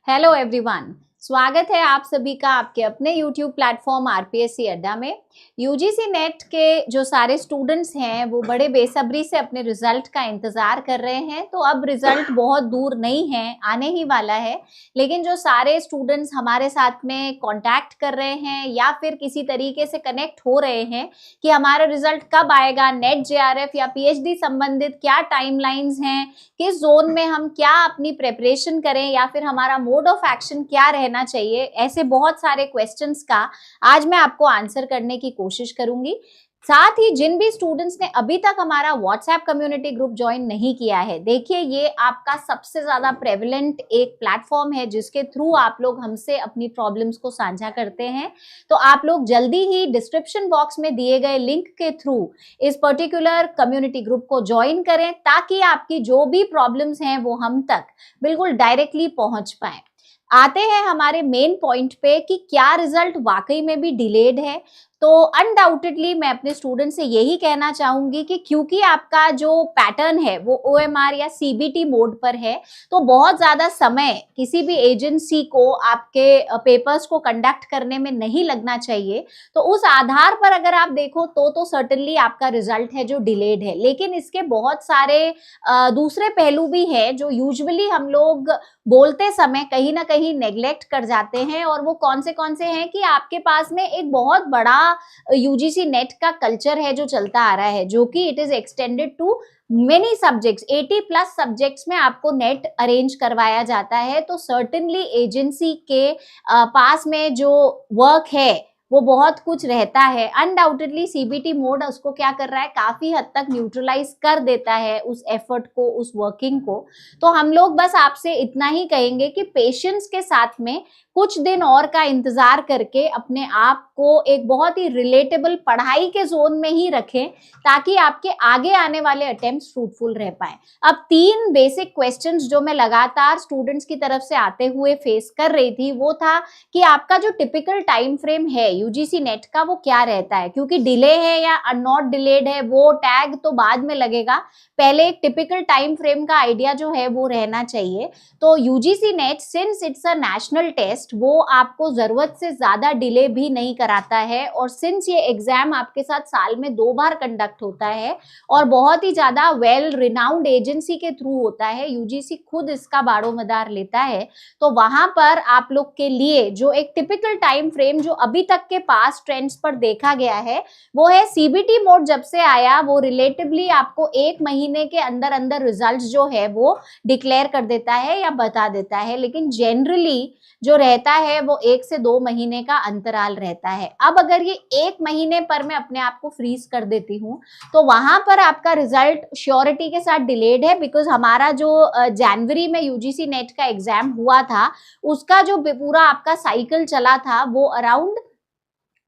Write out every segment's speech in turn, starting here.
Hello everyone, स्वागत है आप सभी का आपके अपने YouTube प्लेटफॉर्म आरपीएससी अड्डा में। यूजीसी नेट के जो सारे स्टूडेंट्स हैं वो बड़े बेसब्री से अपने रिजल्ट का इंतज़ार कर रहे हैं। तो अब रिजल्ट बहुत दूर नहीं है, आने ही वाला है। लेकिन जो सारे स्टूडेंट्स हमारे साथ में कांटेक्ट कर रहे हैं या फिर किसी तरीके से कनेक्ट हो रहे हैं कि हमारा रिजल्ट कब आएगा, नेट जेआरएफ या पीएचडी संबंधित क्या टाइमलाइंस हैं, किस जोन में हम क्या अपनी प्रेपरेशन करें या फिर हमारा मोड ऑफ एक्शन क्या रहना चाहिए, ऐसे बहुत सारे क्वेश्चंस का आज मैं आपको आंसर करने की कोशिश करूंगी। साथ ही जिन भी स्टूडेंट्स ने अभी तक हमारा व्हाट्सएप कम्युनिटी ग्रुप ज्वाइन नहीं किया है, देखिए ये आपका सबसे ज्यादा प्रेवलेंट एक प्लेटफॉर्म है जिसके थ्रू आप लोग हमसे अपनी प्रॉब्लम्स को साझा करते हैं। तो आप लोग जल्दी ही डिस्क्रिप्शन बॉक्स में दिए गए लिंक के थ्रू इस पर्टिकुलर कम्युनिटी ग्रुप को ज्वाइन करें ताकि आपकी जो भी प्रॉब्लम्स हैं वो हम तक बिल्कुल डायरेक्टली पहुंच पाए। आते हैं हमारे मेन पॉइंट पे कि क्या रिजल्ट वाकई में भी डिलेड है। तो अनडाउटेडली मैं अपने स्टूडेंट से यही कहना चाहूंगी कि क्योंकि आपका जो पैटर्न है वो ओएमआर या सीबीटी मोड पर है, तो बहुत ज्यादा समय किसी भी एजेंसी को आपके पेपर्स को कंडक्ट करने में नहीं लगना चाहिए। तो उस आधार पर अगर आप देखो तो सर्टेनली आपका रिजल्ट है जो डिलेड है। लेकिन इसके बहुत सारे दूसरे पहलू भी है जो यूजुअली हम लोग बोलते समय कहीं ना कहीं नेग्लेक्ट कर जाते हैं। और वो कौन से हैं कि आपके पास में एक बहुत बड़ा यूजीसी नेट का कल्चर है जो चलता आ रहा है, जो कि it is extended to many subjects, 80+ subjects में आपको नेट अरेंज करवाया जाता है। तो सर्टेनली एजेंसी के पास में जो वर्क है वो बहुत कुछ रहता है। अनडाउटेडली सीबीटी मोड उसको क्या कर रहा है, काफी हद तक न्यूट्रलाइज कर देता है उस एफर्ट को, उस वर्किंग को। तो हम लोग बस आपसे इतना ही कहेंगे कि पेशेंस के साथ में कुछ दिन और का इंतजार करके अपने आप को एक बहुत ही रिलेटेबल पढ़ाई के जोन में ही रखें ताकि आपके आगे आने वाले अटेम्प्ट्स फ्रूटफुल रह पाए। अब 3 बेसिक क्वेश्चंस जो मैं लगातार स्टूडेंट्स की तरफ से आते हुए फेस कर रही थी वो था कि आपका जो टिपिकल टाइम फ्रेम है यूजीसी नेट का वो क्या रहता है, क्योंकि डिले है या नॉट डिलेड है वो टैग तो बाद में लगेगा, पहले एक टिपिकल टाइम फ्रेम का आइडिया जो है वो रहना चाहिए। तो UGC NET since it's a national test वो आपको जरूरत से ज्यादा डिले भी नहीं कराता है। और सिंस ये एग्जाम आपके साथ साल में 2 बार कंडक्ट होता है और बहुत ही ज्यादा वेल रिनाउंड एजेंसी के थ्रू होता है, यूजीसी खुद इसका बारोमदार लेता है, तो वहां पर आप लोग के लिए जो एक टिपिकल टाइम फ्रेम जो अभी तक के पास ट्रेंड्स पर देखा गया है वो है सीबीटी मोड जब से आया वो रिलेटिवली आपको 1 महीने के अंदर अंदर रिजल्ट जो है वो डिक्लेयर कर देता है या बता देता है। लेकिन जनरली जो रहता है वो 1 से 2 महीने का अंतराल रहता है। अब अगर ये 1 महीने पर मैं अपने आप को फ्रीज कर देती हूँ तो वहां पर आपका रिजल्ट श्योरिटी के साथ डिलेड है, बिकॉज हमारा जो जनवरी में यूजीसी नेट का एग्जाम हुआ था उसका जो पूरा आपका साइकिल चला था वो अराउंड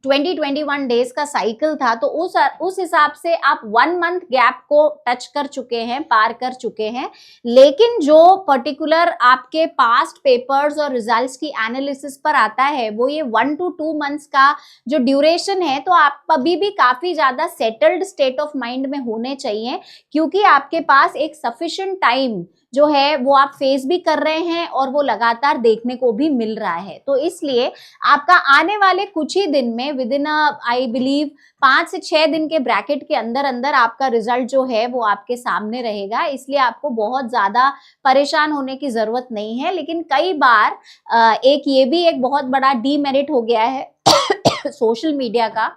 20-21 डेज का साइकिल था। तो उस हिसाब से आप 1 मंथ गैप को टच कर चुके हैं, पार कर चुके हैं। लेकिन जो पर्टिकुलर आपके पास्ट पेपर्स और रिजल्ट्स की एनालिसिस पर आता है वो ये 1 to 2 मंथ्स का जो ड्यूरेशन है, तो आप अभी भी काफी ज्यादा सेटल्ड स्टेट ऑफ माइंड में होने चाहिए, क्योंकि आपके पास एक सफिशिएंट टाइम जो है वो आप फेस भी कर रहे हैं और वो लगातार देखने को भी मिल रहा है। तो इसलिए आपका आने वाले कुछ ही दिन में विद इन आई बिलीव 5 से 6 दिन के ब्रैकेट के अंदर अंदर आपका रिजल्ट जो है वो आपके सामने रहेगा। इसलिए आपको बहुत ज्यादा परेशान होने की जरूरत नहीं है। लेकिन कई बार एक ये भी एक बहुत बड़ा डीमेरिट हो गया है सोशल मीडिया का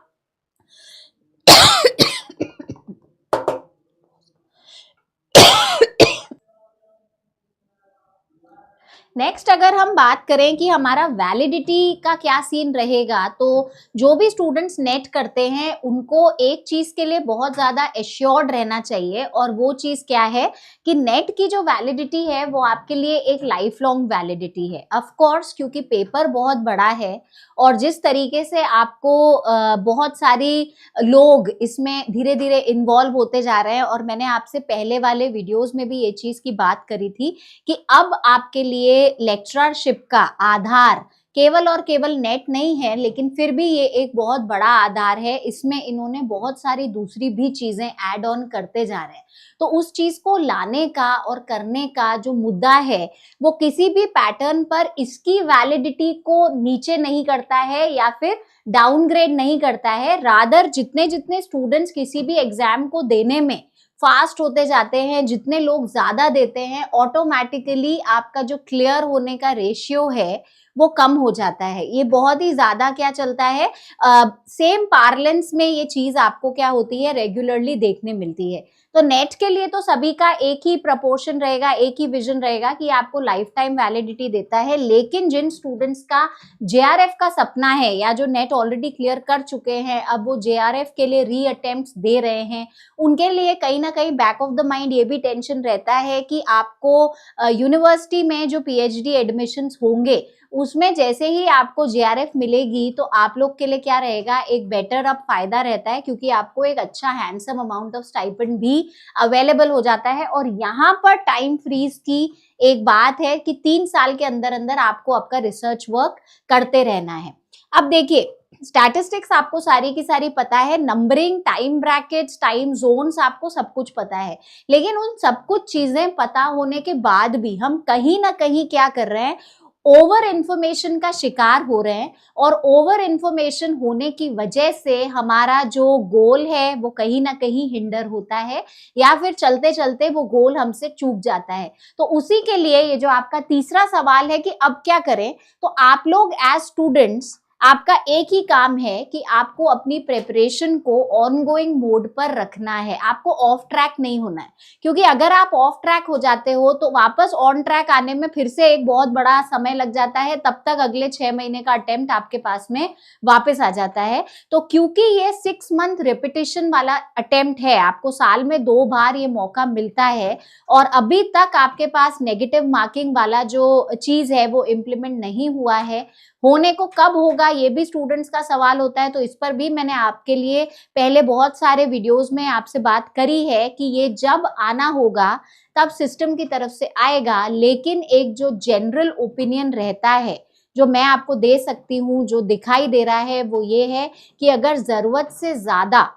नेक्स्ट अगर हम बात करें कि हमारा वैलिडिटी का क्या सीन रहेगा, तो जो भी स्टूडेंट्स नेट करते हैं उनको एक चीज के लिए बहुत ज्यादा एश्योर्ड रहना चाहिए, और वो चीज क्या है कि नेट की जो वैलिडिटी है वो आपके लिए एक लाइफ लॉन्ग वैलिडिटी है। ऑफ कोर्स क्योंकि पेपर बहुत बड़ा है और जिस तरीके से आपको बहुत सारी लोग इसमें धीरे धीरे इन्वॉल्व होते जा रहे हैं, और मैंने आपसे पहले वाले वीडियोस में भी ये चीज की बात करी थी कि अब आपके लिए लेक्चरशिप का आधार केवल और केवल नेट नहीं है, लेकिन फिर भी ये एक बहुत बड़ा आधार है। इसमें इन्होंने बहुत सारी दूसरी भी चीजें ऐड ऑन करते जा रहे हैं। तो उस चीज को लाने का और करने का जो मुद्दा है वो किसी भी पैटर्न पर इसकी वैलिडिटी को नीचे नहीं करता है या फिर डाउनग्रेड नहीं करता है। रादर जितने जितने स्टूडेंट्स किसी भी एग्जाम को देने में फास्ट होते जाते हैं, जितने लोग ज्यादा देते हैं, ऑटोमेटिकली आपका जो क्लियर होने का रेशियो है वो कम हो जाता है। ये बहुत ही ज्यादा क्या चलता है, सेम पार्लेंस में ये चीज आपको क्या होती है, रेगुलरली देखने मिलती है। तो नेट के लिए तो सभी का एक ही प्रपोर्शन रहेगा, एक ही विजन रहेगा कि आपको लाइफ टाइम वैलिडिटी देता है। लेकिन जिन स्टूडेंट्स का जेआरएफ का सपना है या जो नेट ऑलरेडी क्लियर कर चुके हैं, अब वो जेआरएफ के लिए री अटेम्प्ट्स दे रहे हैं, उनके लिए कहीं ना कहीं बैक ऑफ द माइंड ये भी टेंशन रहता है कि आपको यूनिवर्सिटी में जो पीएचडी एडमिशन्स होंगे उसमें जैसे ही आपको जेआरएफ मिलेगी तो आप लोग के लिए क्या रहेगा, एक बेटर अब फायदा रहता है, क्योंकि आपको एक अच्छा हैंडसम अमाउंट ऑफ स्टाइपेंड भी अवेलेबल हो जाता है। और यहाँ पर टाइम फ्रीज की एक बात है कि 3 साल के अंदर अंदर आपको आपका रिसर्च वर्क करते रहना है। अब देखिए, स्टैटिस्टिक्स आपको सारी की सारी पता है, numbering, time brackets, time zones, आपको सब कुछ पता है। लेकिन उन सब कुछ चीजें पता होने के बाद भी हम कहीं ना कहीं क्या कर रहे हैं, ओवर इंफॉर्मेशन का शिकार हो रहे हैं। और ओवर इंफॉर्मेशन होने की वजह से हमारा जो गोल है वो कहीं ना कहीं हिंडर होता है, या फिर चलते चलते वो गोल हमसे चूक जाता है। तो उसी के लिए ये जो आपका तीसरा सवाल है कि अब क्या करें, तो आप लोग एज स्टूडेंट्स, आपका एक ही काम है कि आपको अपनी प्रिपरेशन को ऑनगोइंग मोड पर रखना है। आपको ऑफ ट्रैक नहीं होना है, क्योंकि अगर आप ऑफ ट्रैक हो जाते हो तो वापस ऑन ट्रैक आने में फिर से एक बहुत बड़ा समय लग जाता है। तब तक अगले 6 महीने का अटेम्प्ट आपके पास में वापस आ जाता है। तो क्योंकि ये 6 मंथ रिपीटिशन वाला अटेम्प्ट है, आपको साल में 2 बार ये मौका मिलता है, और अभी तक आपके पास नेगेटिव मार्किंग वाला जो चीज है वो इम्प्लीमेंट नहीं हुआ है। होने को कब होगा ये भी स्टूडेंट्स का सवाल होता है। तो इस पर भी मैंने आपके लिए पहले बहुत सारे वीडियोस में आपसे बात करी है कि ये जब आना होगा तब सिस्टम की तरफ से आएगा। लेकिन एक जो जनरल ओपिनियन रहता है जो मैं आपको दे सकती हूँ, जो दिखाई दे रहा है, वो ये है कि अगर जरूरत से ज्यादा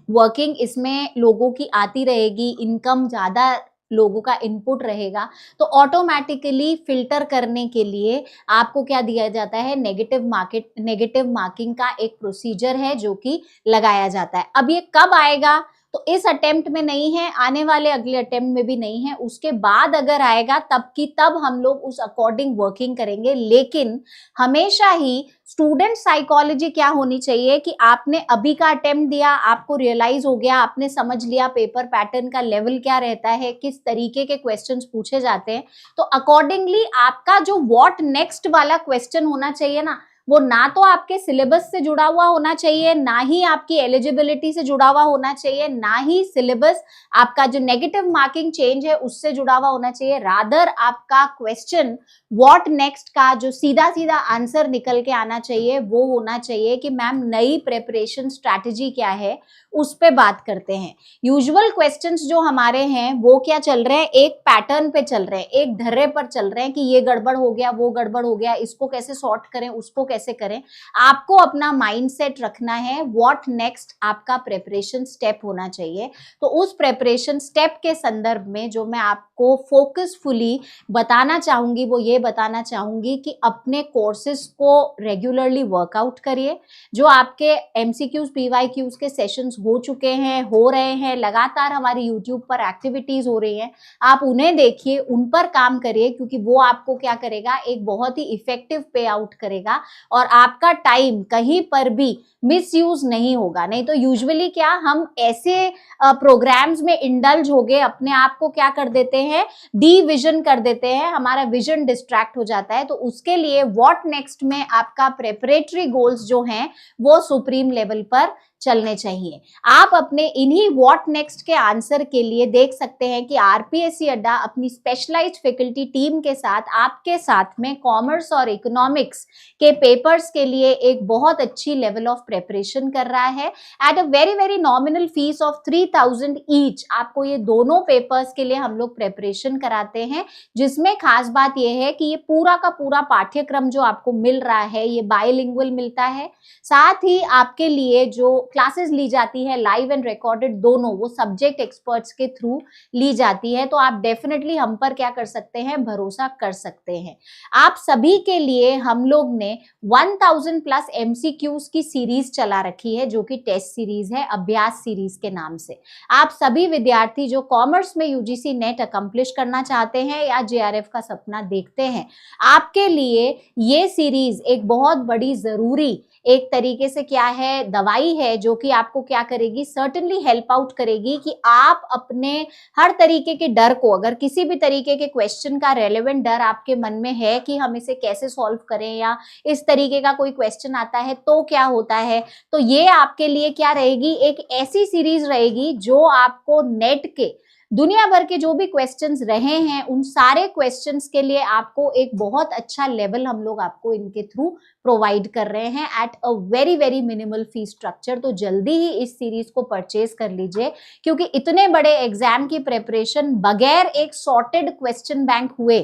वर्किंग इसमें लोगों की आती रहेगी, इनकम ज्यादा लोगों का इनपुट रहेगा, तो ऑटोमेटिकली फिल्टर करने के लिए आपको क्या दिया जाता है, नेगेटिव मार्किंग का एक प्रोसीजर है जो कि लगाया जाता है। अब ये कब आएगा, तो इस अटेम्प्ट में नहीं है, आने वाले अगले अटेम्प्ट में भी नहीं है, उसके बाद अगर आएगा तब की तब हम लोग उस अकॉर्डिंग वर्किंग करेंगे। लेकिन हमेशा ही स्टूडेंट साइकोलॉजी क्या होनी चाहिए कि आपने अभी का अटेम्प्ट दिया, आपको रियलाइज हो गया, आपने समझ लिया पेपर पैटर्न का लेवल क्या रहता है, किस तरीके के क्वेश्चंस पूछे जाते हैं, तो अकॉर्डिंगली आपका जो व्हाट नेक्स्ट वाला क्वेश्चन होना चाहिए ना, वो ना तो आपके सिलेबस से जुड़ा हुआ होना चाहिए, ना ही आपकी एलिजिबिलिटी से जुड़ा हुआ होना चाहिए, ना ही सिलेबस आपका जो नेगेटिव मार्किंग चेंज है उससे जुड़ा हुआ होना चाहिए। रादर आपका क्वेश्चन व्हाट नेक्स्ट का जो सीधा सीधा आंसर निकल के आना चाहिए वो होना चाहिए कि मैम नई प्रिपरेशन स्ट्रैटेजी क्या है, उस पे बात करते हैं। यूजुअल क्वेश्चंस जो हमारे हैं वो क्या चल रहे हैं, एक पैटर्न पे चल रहे हैं, एक धर्रे पर चल रहे हैं कि ये गड़बड़ हो गया, वो गड़बड़ हो गया, इसको कैसे सॉर्ट करें, उसको कैसे करें। आपको अपना माइंडसेट रखना है, व्हाट नेक्स्ट आपका प्रिपरेशन स्टेप होना चाहिए। तो उस प्रिपरेशन स्टेप के संदर्भ में जो मैं आपको फोकसफुली बताना चाहूंगी वो ये बताना चाहूंगी कि अपने कोर्सेज को रेगुलरली वर्कआउट करिए। जो आपके एमसीक्यूज पीवाईक्यूज के सेशंस हो चुके हैं, हो रहे हैं, लगातार हमारी यूट्यूब पर एक्टिविटीज हो रही हैं, आप उन्हें देखिए, उन पर काम करिए, क्योंकि वो आपको क्या करेगा, एक बहुत ही इफेक्टिव पे आउट करेगा और आपका टाइम कहीं पर भी मिसयूज नहीं होगा। नहीं तो यूजुअली क्या हम ऐसे प्रोग्राम्स में इंडल्ज हो गए, अपने आप को क्या कर देते हैं, डिविजन कर देते हैं, हमारा विजन डिस्ट्रैक्ट हो जाता है। तो उसके लिए व्हाट नेक्स्ट में आपका प्रेपरेटरी गोल्स जो हैं वो सुप्रीम लेवल पर चलने चाहिए। आप अपने इन्हीं व्हाट नेक्स्ट के आंसर के लिए देख सकते हैं कि आरपीएससी अड्डा अपनी स्पेशलाइज्ड फैकल्टी टीम के साथ आपके साथ में कॉमर्स और इकोनॉमिक्स के पेपर्स के लिए एक बहुत अच्छी लेवल ऑफ प्रिपरेशन कर रहा है। At a very very nominal fees of 3000 each आपको ये दोनों पेपर्स के लिए हम लोग प्रिपरेशन कराते हैं, जिसमें खास बात यह है कि ये पूरा का पूरा पाठ्यक्रम जो आपको मिल रहा है ये बायलिंगुअल मिलता है। साथ ही आपके लिए जो क्लासेस ली जाती है लाइव एंड रिकॉर्डेड दोनों, वो सब्जेक्ट एक्सपर्ट्स के थ्रू ली जाती है। तो आप डेफिनेटली हम पर क्या कर सकते हैं, भरोसा कर सकते हैं। आप सभी के लिए हम लोग ने 1000 प्लस एमसीक्यूज की सीरीज चला रखी है, जो कि टेस्ट सीरीज है, अभ्यास सीरीज के नाम से। आप सभी विद्यार्थी जो कॉमर्स में यूजीसी नेट अकम्प्लिश करना चाहते हैं या जेआरएफ का सपना देखते हैं, आपके लिए ये सीरीज एक बहुत बड़ी जरूरी एक तरीके से क्या है, दवाई है, जो कि आपको क्या करेगी, सर्टेनली हेल्प आउट करेगी कि आप अपने हर तरीके के डर को, अगर किसी भी तरीके के क्वेश्चन का रेलेवेंट डर आपके मन में है कि हम इसे कैसे सॉल्व करें या इस तरीके का कोई क्वेश्चन आता है तो क्या होता है, तो ये आपके लिए क्या रहेगी, एक ऐसी सीरीज रहेगी जो आपको नेट के दुनिया भर के जो भी क्वेश्चंस रहे हैं उन सारे क्वेश्चंस के लिए आपको एक बहुत अच्छा लेवल हम लोग आपको इनके थ्रू प्रोवाइड कर रहे हैं at a very very minimal fee structure. तो जल्दी ही इस सीरीज को परचेज कर लीजिए, क्योंकि इतने बड़े एग्जाम की प्रिपरेशन बगैर एक सॉर्टेड क्वेश्चन बैंक हुए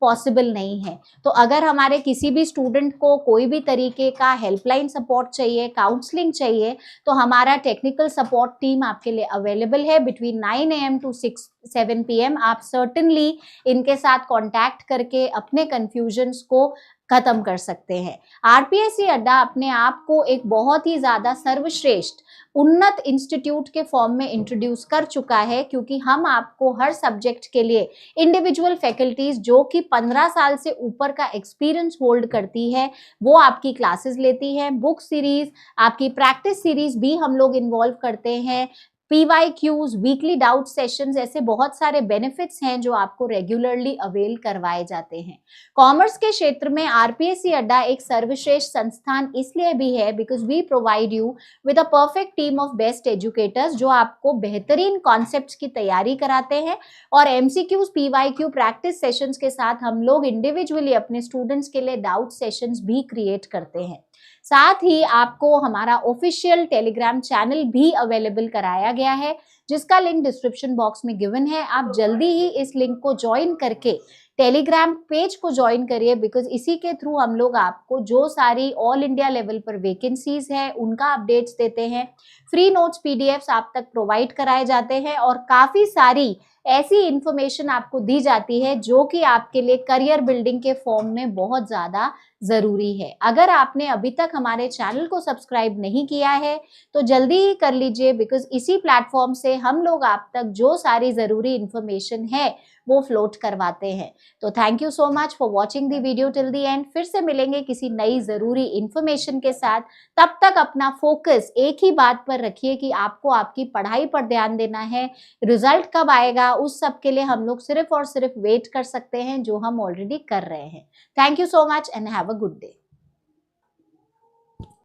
पॉसिबल नहीं है। तो अगर हमारे किसी भी स्टूडेंट को कोई भी तरीके का हेल्पलाइन सपोर्ट चाहिए, काउंसलिंग चाहिए, तो हमारा टेक्निकल सपोर्ट टीम आपके लिए अवेलेबल है बिटवीन 9 AM टू 7 PM। आप सर्टेनली इनके साथ कांटेक्ट करके अपने कंफ्यूजन्स को खत्म कर सकते हैं। आरपीएससी अड्डा अपने आप को एक बहुत ही ज्यादा सर्वश्रेष्ठ उन्नत इंस्टीट्यूट के फॉर्म में इंट्रोड्यूस कर चुका है, क्योंकि हम आपको हर सब्जेक्ट के लिए इंडिविजुअल फैकल्टीज जो कि 15 साल से ऊपर का एक्सपीरियंस होल्ड करती है वो आपकी क्लासेस लेती है। बुक सीरीज, आपकी प्रैक्टिस सीरीज भी हम लोग इन्वॉल्व करते हैं। PYQs, वीकली डाउट सेशंस, ऐसे बहुत सारे बेनिफिट्स हैं जो आपको रेगुलरली अवेल करवाए जाते हैं। कॉमर्स के क्षेत्र में आरपीएससी अड्डा एक सर्वश्रेष्ठ संस्थान इसलिए भी है because we provide you with a perfect team of best educators जो आपको बेहतरीन कॉन्सेप्ट्स की तैयारी कराते हैं, और एमसीक्यूज, PYQ प्रैक्टिस सेशंस के साथ हम लोग इंडिविजुअली अपने स्टूडेंट्स के लिए डाउट सेशंस भी क्रिएट करते हैं। साथ ही आपको हमारा ऑफिशियल टेलीग्राम चैनल भी अवेलेबल कराया गया है, जिसका लिंक डिस्क्रिप्शन बॉक्स में गिवन है। आप जल्दी ही इस लिंक को ज्वाइन करके टेलीग्राम पेज को ज्वाइन करिए, बिकॉज इसी के थ्रू हम लोग आपको जो सारी ऑल इंडिया लेवल पर वैकेंसीज है उनका अपडेट्स देते हैं, फ्री नोट्स PDFs आप तक प्रोवाइड कराए जाते हैं, और काफी सारी ऐसी इंफॉर्मेशन आपको दी जाती है जो कि आपके लिए करियर बिल्डिंग के फॉर्म में बहुत ज्यादा जरूरी है। अगर आपने अभी तक हमारे चैनल को सब्सक्राइब नहीं किया है तो जल्दी ही कर लीजिए, बिकॉज इसी प्लेटफॉर्म से हम लोग आप तक जो सारी जरूरी इंफॉर्मेशन है वो फ्लोट करवाते हैं। तो thank you so much for watching the video till the end. फिर से मिलेंगे किसी नई जरूरी इंफॉर्मेशन के साथ। तब तक अपना फोकस एक ही बात पर रखिए कि आपको आपकी पढ़ाई पर ध्यान देना है। रिजल्ट कब आएगा उस सब के लिए हम लोग सिर्फ और सिर्फ वेट कर सकते हैं, जो हम ऑलरेडी कर रहे हैं। Thank you so much and have a good day.